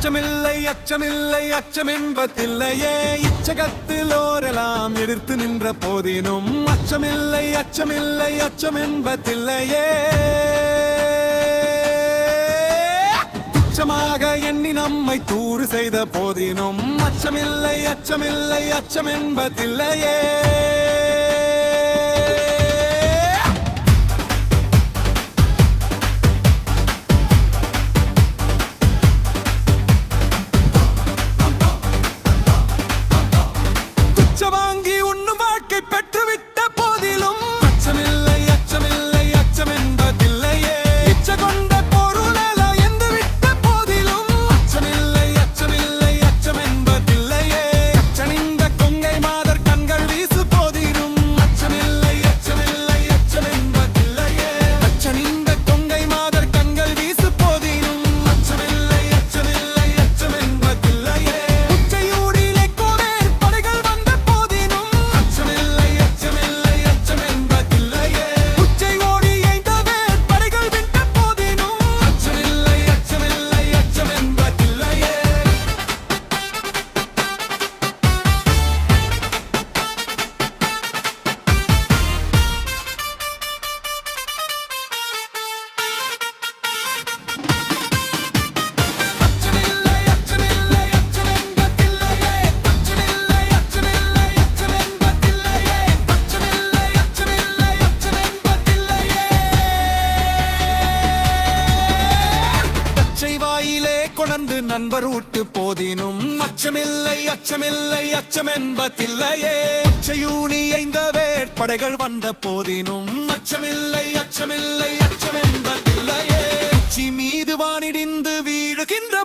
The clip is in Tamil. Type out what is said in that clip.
அச்சமில்லை அச்சமில்லை அச்சமென்பதில்லையே இச்சகத்திலோரெல்லாம் எதிர்த்து நின்ற போதினும் அச்சமில்லை அச்சமில்லை அச்சமென்பதில்லையே துச்சமாக எண்ணி நம்மை தூறு செய்த போதினும் அச்சமில்லை அச்சமில்லை அச்சமென்பதில்லையே வாங்கி உண்ணும் வாழ்க்கை பெற்றுவிட்ட போதிலும் அச்சமில்லை அச்சமில்லை அச்சமென்பதில்லையே இச்ச கொண்ட பொருளெல எந்து விட்ட போதிலும் அச்சமில்லை அச்சமில்லை அச்சமென்பதில்லையே அச்சனிந்த கொங்கை மாதர் கண்கள் வீசு போதிலும் அச்சமில்லை அச்சமில்லை அச்சமென்பதில்லையே அச்சனிந்த கொங்கை மாதர் கண்கள் வீசு போதிலும் அச்சமில்லை அச்சமில்லை அச்சமென்பதில்லையே உச்சையூடிலே கோவே படைகள் வந்த கொணர்ந்து நண்பர் ஊட்டு போதினும் அச்சமில்லை அச்சமில்லை அச்சமென்பதில்லையே உச்சயூனி ஐந்த வேட்படைகள் வந்த போதினும் அச்சமில்லை அச்சமில்லை அச்சமென்பதில்லையே உச்சி மீது வானிடிந்து வீழுகின்ற